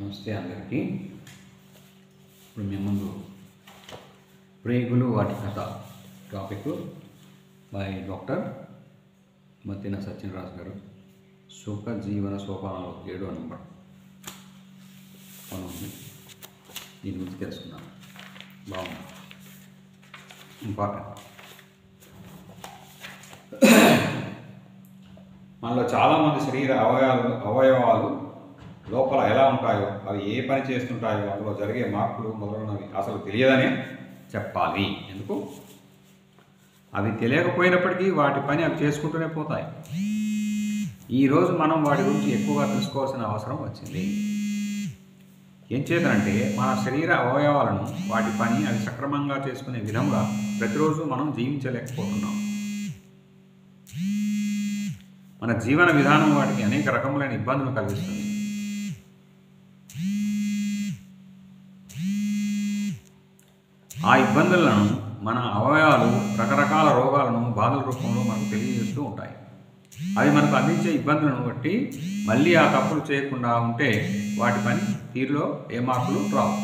నమస్తే అందరికీ. ఇప్పుడు మీ ముందు ప్రేగులు వాటి కథ టాపిక్ బై డాక్టర్ మత్తిన సత్యనరాజు గారు. సుఖ జీవన సోపానాలు 7వ నంబర్ ఉంది. దీని గురించి తెలుసుకున్నాను. బాగుంది, ఇంపార్టెంట్. మనలో చాలామంది శరీర అవయవాలు లోపల ఎలా ఉంటాయో, అవి ఏ పని చేస్తుంటాయో, అందులో జరిగే మార్పులు మొదలైనవి అసలు తెలియదనే చెప్పాలి. ఎందుకు? అవి తెలియకపోయినప్పటికీ వాటి పని అవి చేసుకుంటూనే పోతాయి. ఈరోజు మనం వాటి గురించి ఎక్కువగా తెలుసుకోవాల్సిన అవసరం వచ్చింది. ఏం చేతనంటే, మన శరీర అవయవాలను వాటి పని అవి సక్రమంగా చేసుకునే విధంగా ప్రతిరోజు మనం జీవించలేకపోతున్నాం. మన జీవన విధానం వాటికి అనేక రకములైన ఇబ్బందులు కలిగిస్తుంది. ఆ ఇబ్బందులను మన అవయవాలు రకరకాల రోగాలను బాధల రూపంలో మనకు తెలియజేస్తూ ఉంటాయి. అవి మనకు అందించే ఇబ్బందులను బట్టి మళ్ళీ ఆ తప్పులు చేయకుండా ఉంటే వాటి పని తీరులో ఏ మార్పులు రావు.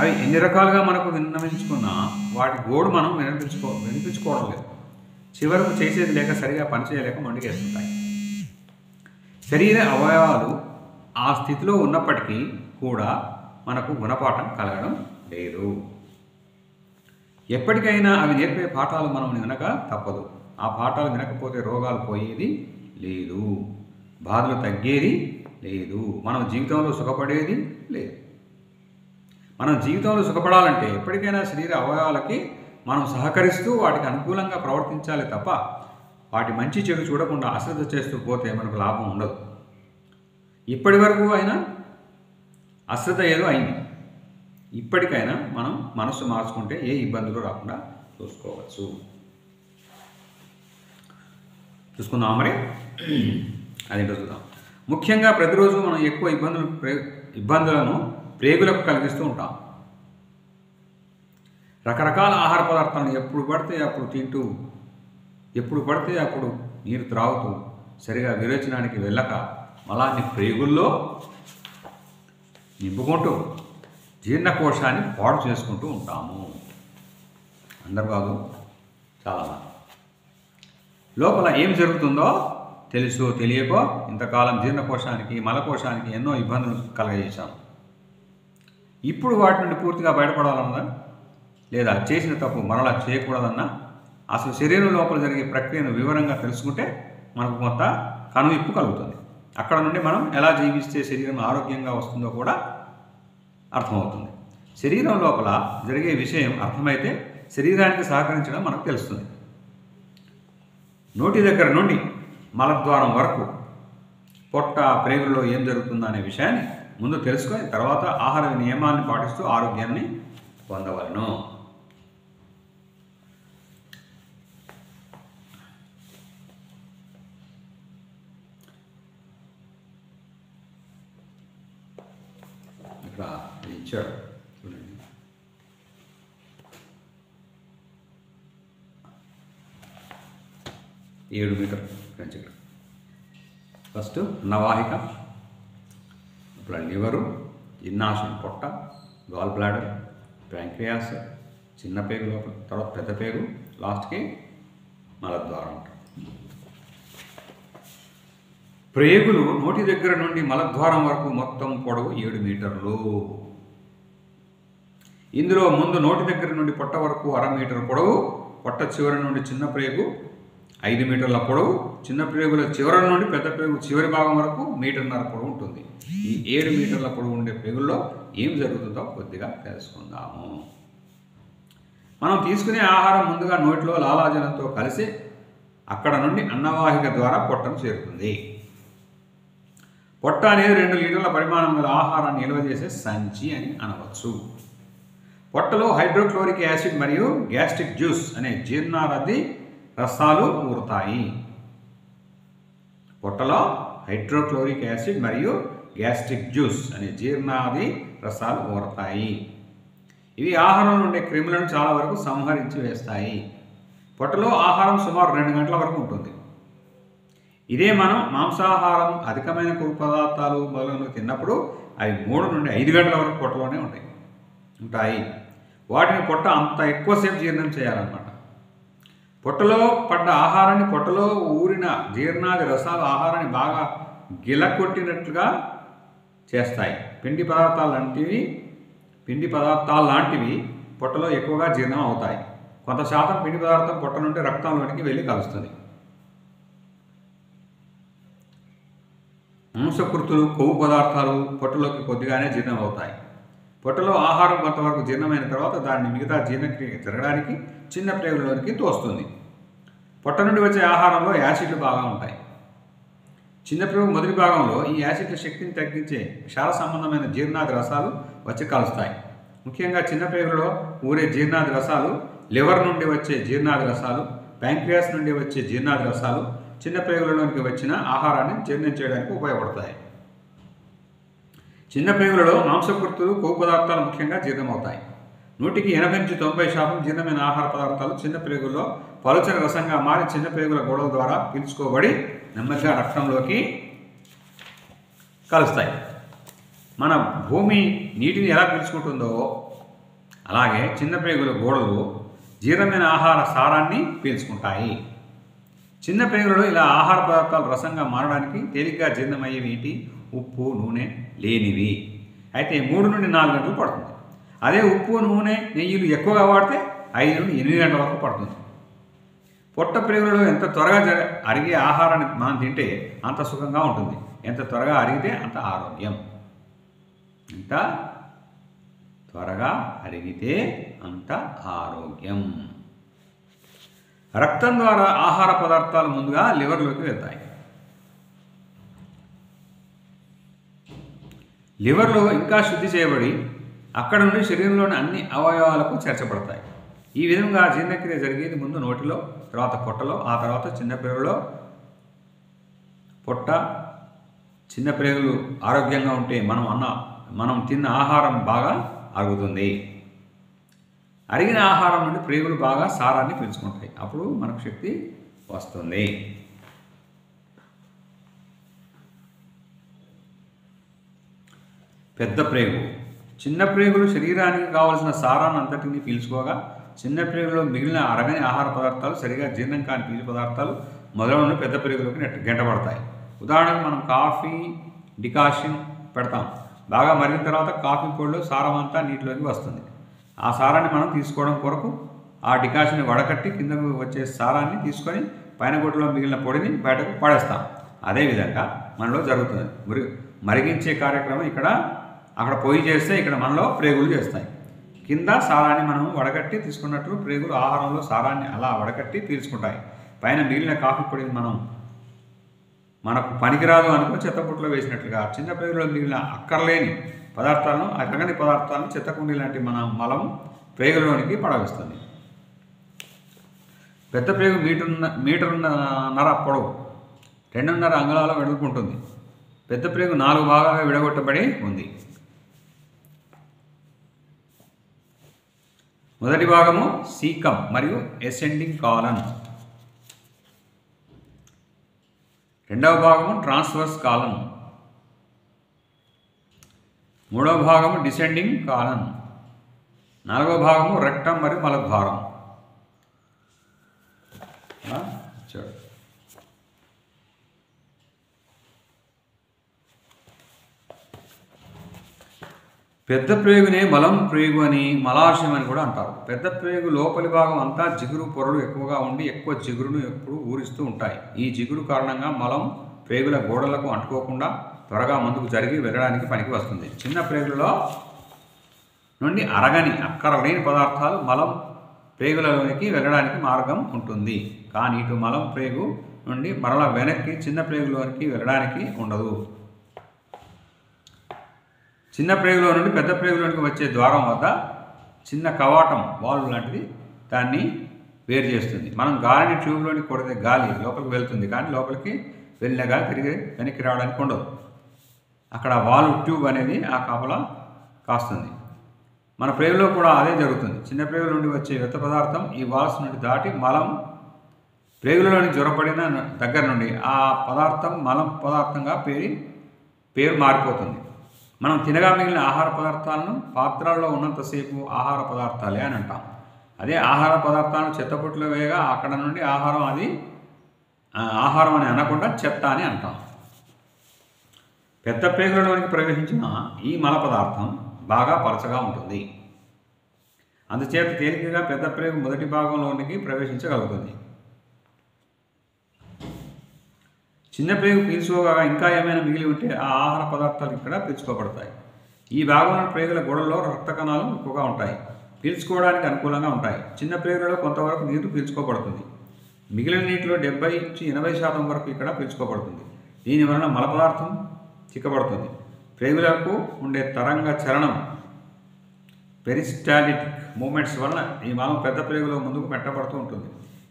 అవి ఎన్ని రకాలుగా మనకు విన్నవించుకున్నా వాటి గోడు మనం వినిపించుకోవడం లేదు. చివరకు చేసేది లేక సరిగా పనిచేయలేక మొండికేస్తుంటాయి. శరీర అవయవాలు ఆ స్థితిలో ఉన్నప్పటికీ కూడా మనకు గుణపాఠం కలగడం లేదు. ఎప్పటికైనా అవి నేర్పే పాఠాలు మనం వినక తప్పదు. ఆ పాఠాలు వినకపోతే రోగాలు పోయేది లేదు, బాధలు తగ్గేది లేదు, మనం జీవితంలో సుఖపడేది లేదు. మనం జీవితంలో సుఖపడాలంటే ఎప్పటికైనా శరీర అవయవాలకి మనం సహకరిస్తూ వాటికి అనుకూలంగా ప్రవర్తించాలి తప్ప వాటి మంచి చెడు చూడకుండా అశ్రద్ధ చేస్తూ పోతే మనకు లాభం ఉండదు. ఇప్పటి వరకు అయినా అశ్రద్ధ ఏదో అయింది. ఇప్పటికైనా మనం మనస్సు మార్చుకుంటే ఏ ఇబ్బందులు రాకుండా చూసుకుందాం. మరి అదేంటో చూద్దాం. ముఖ్యంగా ప్రతిరోజు మనం ఎక్కువ ఇబ్బందులను ప్రేగులకు కలిగిస్తూ ఉంటాం. రకరకాల ఆహార పదార్థాలను ఎప్పుడు పడితే అప్పుడు తింటూ, ఎప్పుడు పడితే అప్పుడు నీరు త్రాగుతూ, సరిగా విరేచనానికి వెళ్ళక మలాన్ని ప్రేగుల్లో నింపుకుంటూ జీర్ణకోశాన్ని పాడు చేసుకుంటూ ఉంటాము. అందరూ కాదు, చాలామంది. లోపల ఏం జరుగుతుందో తెలుసో తెలియకో ఇంతకాలం జీర్ణకోశానికి మలకోశానికి ఎన్నో ఇబ్బందులు కలగజేశాము. ఇప్పుడు వాటి నుండి పూర్తిగా బయటపడాలన్నా లేదా చేసిన తప్పు మరలా చేయకూడదన్నా అసలు శరీరం లోపల జరిగే ప్రక్రియను వివరంగా తెలుసుకుంటే మనకు కొంత కనువిప్పు కలుగుతుంది. అక్కడ నుండి మనం ఎలా జీవిస్తే శరీరం ఆరోగ్యంగా వస్తుందో కూడా అర్థమవుతుంది. శరీరం లోపల జరిగే విషయం అర్థమైతే శరీరానికి సహకరించడం మనకు తెలుస్తుంది. నోటి దగ్గర నుండి మలద్వారం వరకు పొట్ట ప్రేగుల్లో ఏం జరుగుతుందో అనే విషయాన్ని ముందు తెలుసుకొని తర్వాత ఆహార నియమాన్ని పాటిస్తూ ఆరోగ్యాన్ని పొందవలను. ఇక్కడ ఇచ్చాడు చూడండి. ఏడు మీటర్ ఇక్కడ ఫస్ట్ నవాహిక, ఇప్పుడు లివరు, జిన్నాశయం పొట్ట, గాల్ బ్లాడర్, ప్యాంక్రియాస్, చిన్న పేగు లోపల, తర్వాత పెద్ద పేగు, లాస్ట్కి మలద్వారం. ప్రేగులు నోటి దగ్గర నుండి మలద్వారం వరకు మొత్తం పొడవు 7 మీటర్లు. ఇందులో ముందు నోటి దగ్గర నుండి పొట్ట వరకు 1/2 మీటర్ పొడవు, పొట్ట చివరి నుండి చిన్న ప్రేగు 5 మీటర్ల పొడవు, చిన్న ప్రేగుల చివరి నుండి పెద్ద ప్రేగు చివరి భాగం వరకు 1.5 మీటర్ల పొడవు ఉంటుంది. ఈ 7 మీటర్ల పొడవు ఉండే ప్రేగుల్లో ఏం జరుగుతుందో కొద్దిగా తెలుసుకుందాము. మనం తీసుకునే ఆహారం ముందుగా నోటిలో లాలాజలంతో కలిసి అక్కడ నుండి అన్నవాహిక ద్వారా పొట్టను చేరుతుంది. పొట్ట అనేది 2 లీటర్ల పరిమాణం గల ఆహారాన్ని నిల్వ చేసే సంచి అని అనవచ్చు. పొట్టలో హైడ్రోక్లోరిక్ యాసిడ్ మరియు గ్యాస్ట్రిక్ జ్యూస్ అనే జీర్ణారద్ధి రసాలు ఊరుతాయి. పొట్టలో హైడ్రోక్లోరిక్ యాసిడ్ మరియు గ్యాస్ట్రిక్ జ్యూస్ అనే జీర్ణాది రసాలు ఊరతాయి. ఇవి ఆహారంలో ఉండే క్రిములను చాలా వరకు సంహరించి వేస్తాయి. పొట్టలో ఆహారం సుమారు 2 గంటల వరకు ఉంటుంది. ఇదే మనం మాంసాహారం, అధికమైన కొవ్వు పదార్థాలు మొదలైనవి తిన్నప్పుడు అవి 3 నుండి 5 గంటల వరకు పొట్టలోనే ఉంటాయి. వాటిని పొట్ట అంత ఎక్కువసేపు జీర్ణం చేయాలన్నమాట. పొట్టలో పడ్డ ఆహారాన్ని, పొట్టలో ఊరిన జీర్ణాది రసాలు ఆహారాన్ని బాగా గిలకొట్టినట్లుగా చేస్తాయి. పిండి పదార్థాలు లాంటివి పొట్టలో ఎక్కువగా జీర్ణం అవుతాయి. కొంత శాతం పిండి పదార్థం పొట్ట నుండి రక్తంలోనికి వెళ్ళి కలుస్తుంది. మాంసకృతులు, కొవ్వు పదార్థాలు పొట్టలోకి కొద్దిగానే జీర్ణం అవుతాయి. పొట్టలో ఆహారం కొంతవరకు జీర్ణమైన తర్వాత దాన్ని మిగతా జీర్ణక్రియ జరగడానికి చిన్న ప్రేగులలోనికి తోస్తుంది. పొట్ట నుండి వచ్చే ఆహారంలో యాసిడ్లు బాగా ఉంటాయి. చిన్న ప్రేగు మొదటి భాగంలో ఈ యాసిడ్ల శక్తిని తగ్గించే క్షార సంబంధమైన జీర్ణాది రసాలు వచ్చి కలుస్తాయి. ముఖ్యంగా చిన్న ప్రేగులో ఊరే జీర్ణాది రసాలు, లివర్ నుండి వచ్చే జీర్ణాది రసాలు, ప్యాంక్రియాస్ నుండి వచ్చే జీర్ణాది రసాలు చిన్న ప్రేగులలోనికి వచ్చిన ఆహారాన్ని జీర్ణం చేయడానికి ఉపయోగపడతాయి. చిన్న ప్రేగులలో మాంసకృతులు, కొవ్వు పదార్థాలు ముఖ్యంగా జీర్ణమవుతాయి. 100కి 80-90% జీర్ణమైన ఆహార పదార్థాలు చిన్న ప్రేగుల్లో పలుచని రసంగా మారి చిన్న ప్రేగుల గోడల ద్వారా పీల్చుకోబడి నెమ్మదిగా రక్తంలోకి కలుస్తాయి. మన భూమి నీటిని ఎలా పీల్చుకుంటుందో అలాగే చిన్న ప్రేగుల గోడలు జీర్ణమైన ఆహార సారాన్ని పీల్చుకుంటాయి. చిన్న ప్రేగులలో ఇలా ఆహార పదార్థాలు రసంగా మారడానికి తేలిగ్గా జీర్ణమయ్యేవి ఏంటి? ఉప్పు, నూనె లేనివి. అయితే 3 నుండి 4 గంటలు పడుతుంది. అదే ఉప్పు, నూనె, నెయ్యిలు ఎక్కువగా వాడితే 5 నుండి 8 గంటల వరకు పడుతుంది. పొట్ట ప్రేగులలో ఎంత త్వరగా అరిగే ఆహారాన్ని మనం తింటే అంత సుఖంగా ఉంటుంది. ఎంత త్వరగా అరిగితే అంత ఆరోగ్యం. ఎంత త్వరగా అరిగితే అంత ఆరోగ్యం. రక్తం ద్వారా ఆహార పదార్థాలు ముందుగా లివర్లోకి వెళ్తాయి. లివర్లో ఇంకా శుద్ధి చేయబడి అక్కడ నుండి శరీరంలోని అన్ని అవయవాలకు చేర్చబడతాయి. ఈ విధంగా జీర్ణక్రియ జరిగేది ముందు నోటిలో, తర్వాత పొట్టలో, ఆ తర్వాత చిన్న ప్రేగులో. పొట్ట, చిన్న ప్రేగులు ఆరోగ్యంగా ఉంటే మనం తిన్న ఆహారం బాగా అరుగుతుంది. అరిగిన ఆహారం నుండి ప్రేగులు బాగా సారాన్ని పీల్చుకుంటాయి. అప్పుడు మనకు శక్తి వస్తుంది. పెద్ద ప్రేగు. చిన్న ప్రేగులు శరీరానికి కావలసిన సారాన్ని అంతటిని పీల్చుకోగా చిన్న ప్రేగులో మిగిలిన అరగని ఆహార పదార్థాలు, సరిగా జీర్ణం కాని పీచు పదార్థాలు మొదలైన పెద్ద ప్రేగులోకి గెంటబడతాయి. ఉదాహరణకు మనం కాఫీ డికాషన్ పెడతాం. బాగా మరిగిన తర్వాత కాఫీ పొడిలో సారం అంతా నీటిలోకి వస్తుంది. ఆ సారాన్ని మనం తీసుకోవడం కొరకు ఆ డికాషన్ వడకట్టి కిందకు వచ్చే సారాన్ని తీసుకొని పైన గుడ్డలో మిగిలిన పొడిని బయటకు పడేస్తాం. అదేవిధంగా మనలో జరుగుతుంది. మరిగించే కార్యక్రమం అక్కడ పొయ్యి చేస్తే ఇక్కడ మనలో ప్రేగులు చేస్తాయి. కింద సారాన్ని మనం వడకట్టి తీసుకున్నట్లు ప్రేగులు ఆహారంలో సారాన్ని అలా వడకట్టి పీల్చుకుంటాయి. పైన మిగిలిన కాఫీ పొడిని మనకు పనికిరాదు అనుకుని చెత్తపుట్లో వేసినట్లుగా చిన్న ప్రేగులో మిగిలిన అక్కర్లేని పదార్థాలను, అరగని పదార్థాలను చెత్తకుండి లాంటి మన మలం ప్రేగులోనికి పడవేస్తుంది. పెద్ద ప్రేగు మీటరున్నర పొడవు, 2.5 అంగుళాల వెడల్పు ఉంటుంది. పెద్ద ప్రేగు 4 భాగాలుగా విడగొట్టబడి ఉంది. మొదటి భాగము సీకమ్ మరియు ఎసెండింగ్ కాలన్. రెండవ భాగము ట్రాన్స్వర్స్ కాలన్. మూడవ భాగము డిసెండింగ్ కాలన్. నాలుగవ భాగము రెక్టమ్ మరియు మలద్వారం. పెద్ద ప్రేగునే మలం ప్రేగు అని, మలాశయం అని కూడా అంటారు. పెద్ద ప్రేగు లోపలి భాగం అంతా జిగురు పొరలు ఎక్కువగా ఉండి ఎక్కువ జిగురును ఎప్పుడు ఊరిస్తూ ఉంటాయి. ఈ జిగురు కారణంగా మలం ప్రేగుల గోడలకు అంటుకోకుండా త్వరగా ముందుకు జరిగి వెళ్ళడానికి పనికి వస్తుంది. చిన్న ప్రేగులలో నుండి అరగని అక్కరలేని పదార్థాలు మలం ప్రేగులలోనికి వెళ్ళడానికి మార్గం ఉంటుంది. కానీ ఇటు మలం ప్రేగు నుండి మరల వెనక్కి చిన్న ప్రేగులోనికి వెళ్ళడానికి ఉండదు. చిన్న ప్రేగులో నుండి పెద్ద ప్రేగులోనికి వచ్చే ద్వారం వద్ద చిన్న కవాటం, వాల్వ్ లాంటిది దాన్ని వేరు చేస్తుంది. మనం గాలిని ట్యూబ్లోని కొడితే గాలి లోపలికి వెళ్తుంది, కానీ లోపలికి వెళ్ళిన గాలి తిరిగి వెనక్కి రావడానికి ఉండదు. అక్కడ వాల్వ్, ట్యూబ్ అనేది ఆ కాపలా కాస్తుంది. మన ప్రేగులో కూడా అదే జరుగుతుంది. చిన్న ప్రేగుల నుండి వచ్చే వ్యర్థ పదార్థం ఈ వాల్వ్స్ నుండి దాటి మలం ప్రేగులలోని జ్వరపడిన దగ్గర నుండి ఆ పదార్థం మలం పదార్థంగా పేరు మారిపోతుంది. మనం తినగా మిగిలిన ఆహార పదార్థాలను పాత్రల్లో ఉన్నంతసేపు ఆహార పదార్థాలే అని అంటాం. అదే ఆహార పదార్థాలను చెత్తపుట్లో వేయగా అక్కడ నుండి ఆహారం అని అనకుండా చెత్త అని అంటాం. పెద్ద ప్రేగులలోనికి ప్రవేశించిన ఈ మల పదార్థం బాగా పలచగా ఉంటుంది. అందుచేత తేలికగా పెద్ద ప్రేగు మొదటి భాగంలోనికి ప్రవేశించగలుగుతుంది. చిన్న ప్రేగు పీల్చుకోగా ఇంకా ఏమైనా మిగిలి ఉంటే ఆ ఆహార పదార్థాలు ఇక్కడ పీల్చుకోబడతాయి. ఈ భాగంలో ప్రేగుల గోడల్లో రక్త కణాలు ఎక్కువగా ఉంటాయి, పీల్చుకోవడానికి అనుకూలంగా ఉంటాయి. చిన్న ప్రేగులలో కొంతవరకు నీరు పీల్చుకోబడుతుంది. మిగిలిన నీటిలో 70-80% వరకు ఇక్కడ పీల్చుకోబడుతుంది. దీనివలన మల పదార్థం చిక్కబడుతుంది. ప్రేగులకు ఉండే తరంగ చలనం పెరిస్టాల్టిక్ మూమెంట్స్ వలన ఈ మలం పెద్ద ప్రేగులో ముందుకు పెట్టబడుతూ ఉంటుంది.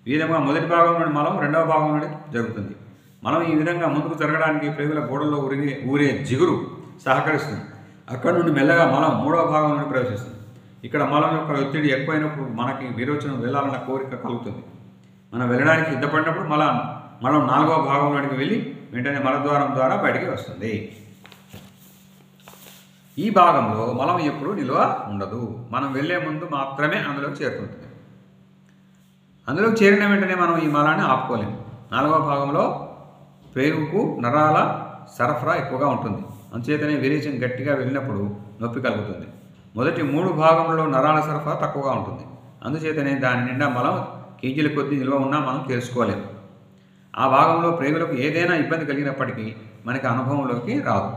ఈ విధంగా మొదటి భాగంలోని మలం రెండవ భాగం నుండి జరుగుతుంది. మలం ఈ విధంగా ముందుకు జరగడానికి ప్రేగుల గోడల్లో ఊరే జిగురు సహకరిస్తుంది. అక్కడ నుండి మెల్లగా మలం మూడవ భాగం నుండి ప్రవేశిస్తుంది. ఇక్కడ మలం యొక్క ఒత్తిడి ఎక్కువైనప్పుడు మనకి విరోచనం వెళ్ళాలన్న కోరిక కలుగుతుంది. మనం వెళ్ళడానికి సిద్ధపడినప్పుడు మలం నాలుగవ భాగంలోనికి వెళ్ళి వెంటనే మలద్వారం ద్వారా బయటికి వస్తుంది. ఈ భాగంలో మలం ఎప్పుడూ నిల్వ ఉండదు. మనం వెళ్ళే ముందు మాత్రమే అందులోకి చేరుతుంటుంది. అందులోకి చేరిన వెంటనే మనం ఈ మలాన్ని ఆపుకోలేము. నాలుగవ భాగంలో ప్రేగుకు నరాల సరఫరా ఎక్కువగా ఉంటుంది. అందుచేతనే విరేచనం గట్టిగా వెళ్ళినప్పుడు నొప్పి కలుగుతుంది. మొదటి 3 భాగంలో నరాల సరఫరా తక్కువగా ఉంటుంది. అందుచేతనే దాని నిండా మలం కేజీల కొద్దీ నిల్వ ఉన్నా మనం తెలుసుకోలేము. ఆ భాగంలో ప్రేగులకు ఏదైనా ఇబ్బంది కలిగినప్పటికీ మనకి అనుభవంలోకి రాదు.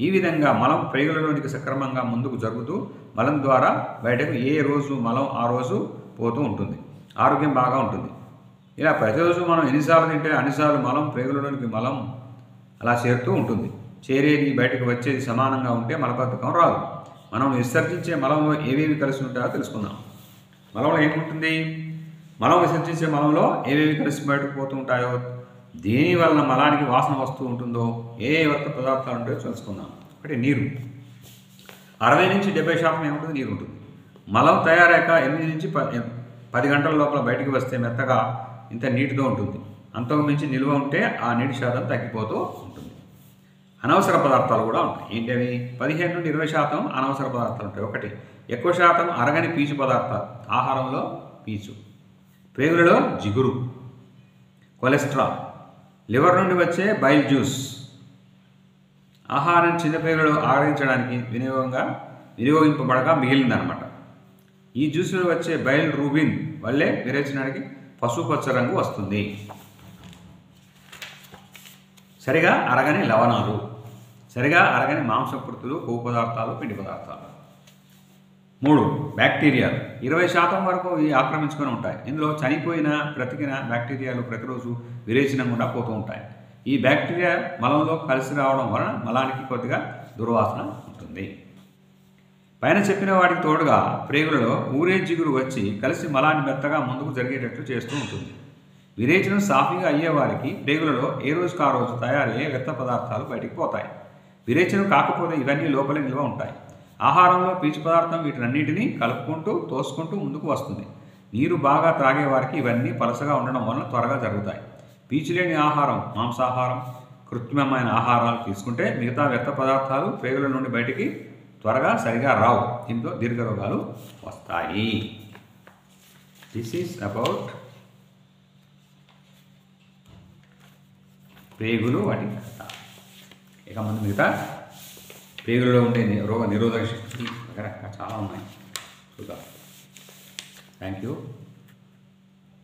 ఈ విధంగా మలం ప్రేగులలోనికి సక్రమంగా ముందుకు జరుగుతూ మలం ద్వారా బయటకు ఏ రోజు మలం ఆ రోజు పోతూ ఉంటుంది. ఆరోగ్యం బాగా ఉంటుంది. ఇలా ప్రతిరోజు మనం ఎన్నిసార్లు తింటే అన్నిసార్లు మలం ప్రేగులలోనికి మలం అలా చేరుతూ ఉంటుంది. చేరేది బయటకు వచ్చేది సమానంగా ఉంటే మలబద్ధకం రాదు. మనం విసర్జించే మలంలో ఏవేవి కలిసి ఉంటాయో తెలుసుకుందాం. మలంలో ఏముంటుంది? మలం విసర్జించే మలంలో ఏవేవి కలిసి బయటకు పోతూ ఉంటాయో, దేని వలన మలానికి వాసన వస్తూ ఉంటుందో, ఏ వర్త పదార్థాలు ఉంటాయో తెలుసుకుందాం. ఒకటి నీరు. 60-70% ఏముంటుంది? నీరు ఉంటుంది. మలం తయారయ్యాక 8-10 గంటల లోపల బయటికి వస్తే మెత్తగా ఇంత నీటితో ఉంటుంది. అంతకు మించి నిల్వ ఉంటే ఆ నీటి శాతం తగ్గిపోతూ ఉంటుంది. అనవసర పదార్థాలు కూడా ఉంటాయి. ఏంటవి? 15-20% అనవసర పదార్థాలు ఉంటాయి. ఒకటి, ఎక్కువ శాతం అరగని పీచు పదార్థాలు. ఆహారంలో పీచు, ప్రేగులలో జిగురు, కొలెస్ట్రాల్, లివర్ నుండి వచ్చే బైల్ జ్యూస్. ఆహారం చిన్న ప్రేగులలో ఆరగించడానికి వినియోగింపబడక మిగిలిందనమాట. ఈ జ్యూస్లో వచ్చే బైల్ రూబిన్ వల్లే విరేచనానికి పసుపచ్చ రంగు వస్తుంది. సరిగా అరగని లవణాలు, సరిగా అరగని మాంసకృతులు, కొవ్వు పదార్థాలు, పిండి పదార్థాలు. 3, బ్యాక్టీరియాలు. 20% వరకు ఇవి ఆక్రమించుకొని ఉంటాయి. ఇందులో చనిపోయిన బ్రతికిన బ్యాక్టీరియాలు ప్రతిరోజు విరేచనం గుండా పోతూ ఉంటాయి. ఈ బ్యాక్టీరియా మలంలో కలిసి రావడం వలన మలానికి కొద్దిగా దుర్వాసన ఉంటుంది. పైన చెప్పిన వాటికి తోడుగా ప్రేగులలో ఊరే జిగురు వచ్చి కలిసి మలాన్ని మెత్తగా ముందుకు జరిగేటట్లు చేస్తూ ఉంటుంది. విరేచనం సాఫీగా అయ్యేవారికి ప్రేగులలో ఏ రోజుకు ఆ రోజు తయారయ్యే వ్యర్థ పదార్థాలు బయటికి పోతాయి. విరేచనం కాకపోతే ఇవన్నీ లోపలే నిల్వ ఉంటాయి. ఆహారంలో పీచు పదార్థం వీటినన్నింటినీ కలుపుకుంటూ తోసుకుంటూ ముందుకు వస్తుంది. నీరు బాగా త్రాగేవారికి ఇవన్నీ పలసగా ఉండడం వలన త్వరగా జరుగుతాయి. పీచు లేని ఆహారం, మాంసాహారం, కృత్రిమమైన ఆహారాలు తీసుకుంటే మిగతా వ్యర్థ పదార్థాలు ప్రేగుల నుండి బయటికి త్వరగా సరిగా రావు. దీంతో దీర్ఘరోగాలు వస్తాయి. దిస్ ఈజ్ అబౌట్ ప్రేగులు, వాటి కథ. ఇక ముందు మిగతా ప్రేగులలో ఉండే రోగ నిరోధక శక్తి చాలా ఉన్నాయి చూద్దాం. Thank you.